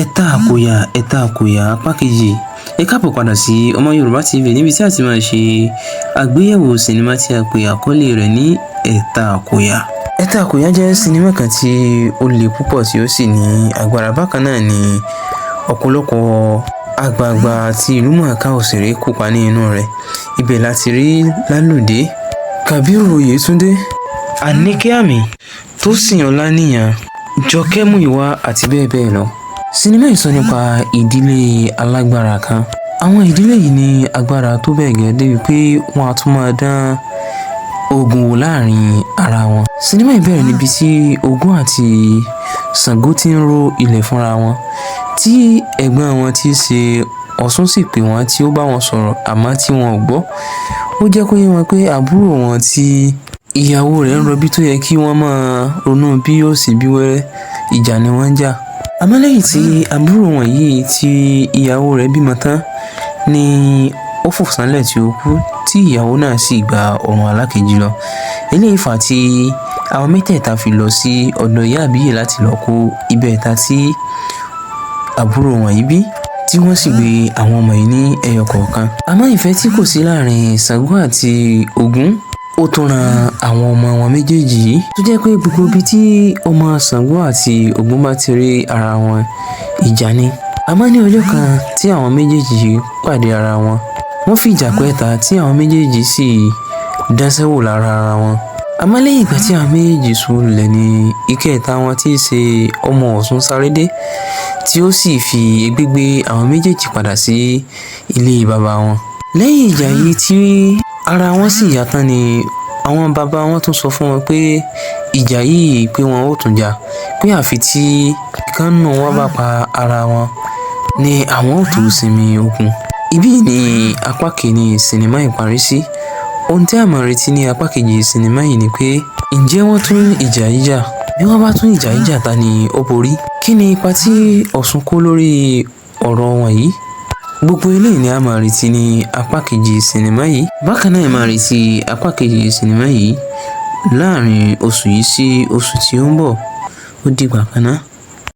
Ẹ̀ta àkòyà apá kejì. Ẹ káàbọ̀ padà sí Ọmọ Yorùbá TV níbi tí a ti máa ṣe àgbéyẹ̀wò sinimá tí a pè àkọlé rẹ̀ ní Ẹ̀ta àkòyà. Ẹ̀ta àkòyà jẹ́ sinimá kan tí ó le púpọ̀ tí ó sì ní agbára. Bákan náà ni ọ̀pọ̀lọpọ̀ àgbààgbà àti ìlúmọ̀ọ́ká òṣèré kópa ní inú rẹ̀. Ibẹ̀ láti rí Lálùdé, Kàbírù Oyètúndé, Àníkẹ́ Àmì, Tósìn Ọláníyan, Jọkẹ́ Múyìwá àti bẹ́ẹ̀ bẹ́ẹ̀ lọ. Sinimá yìí sọ nípa ìdílé alágbára kan. Àwọn ìdílé yìí ní agbára tó bẹ́ẹ̀ gẹ́ débi pé wọ́n á tún máa dán ogun wò láàrin ara wọn. Sinimá yìí bẹ̀rẹ̀ níbi tí Ògún àti Ṣàngó ti ń ro ilẹ̀ fúnra wọn, tí ẹ̀gbọ́n wọn tí í ṣe Ọ̀ṣun sì pè wọ́n tí ó bá wọn sọ̀rọ̀ àmọ́ tí wọn ò gbọ́. Ó jẹ́ kó yé wọn pé àbúrò wọn tí ìyàwó rẹ̀ ń rọbí tó yẹ kí wọ́n máa ronú bí yóò sì bí wẹ́rẹ́, ìjà ni wọ́n ń jà. Àmọ́ lẹ́yìn tí àbúrò wọn yìí tí ìyàwó rẹ̀ bímọ tán ni ó fò sánlẹ̀ tí ó kú, tí ìyàwó náà sì gba ọ̀run alákejì lọ. Eléyìí fà tí àwọn mẹ́tẹ̀ẹ̀ta fi lọ sí ọ̀dọ̀ ìyá àbíyè láti lọ kó ìbẹ̀ta tí àbúrò wọn yìí bí, tí wọ́n sì gbé àwọn ọmọ yìí ní ẹyọ kọ̀ọ̀kan. Àmọ́ ìfẹ́ tí kò sí láàrin Ṣàngó àti Ògún ó tún ran àwọn ọmọ wọn méjèèjì yìí, tó jẹ́ pé gbogbo ibi tí ọmọ Ṣàngó àti Ògún bá ti rí ara wọn, ìjà ni. Àmọ́ ní ọjọ́ kan tí àwọn méjèèjì yìí pàdé ara wọn, wọ́n fi ìjà pẹ́ta tí àwọn méjèèjì sì dánṣẹ́ wò lára ara wọn. Àmọ́ lẹ́yìn ìgbà tí àwọn méjèèjì sùn lẹ̀ ní ìkẹta wọn tí í ṣe ọmọ Ọ̀ṣun sáré dé, tí ó sì fi egbé gbé àwọn méjèèjì padà sí ilé bàbá wọn. Lẹ́yìn ìjà yìí tí ara wọn sì yá tán ni àwọn bàbá wọn tún sọ fún wọn pé ìjà yìí pé wọn ó tún jà, pé àfi tí ìkan nínú wọn bá pa ara wọn ni àwọn ò tó sinmi ogun. Ibí ni apá kìíní sinimá ìparí sí. Ohun tí a máa retí ní apá kejì sinimá yìí ni pé ǹjẹ́ wọ́n tún ìjà yìí jà? Bí wọ́n bá tún ìjà yìí jà, ta ni ó borí? Kí ni ipa tí Ọ̀ṣun kó lórí ọ̀rọ̀ wọn yìí? Gbogbo eléyìí ni a máa retí ní apá kejì sinimá yìí. Bákan náà ẹ máa retí apá kejì sinimá yìí láàrin oṣù yìí sí oṣù tí ó ń bọ̀. Ó dìgbà kan náà.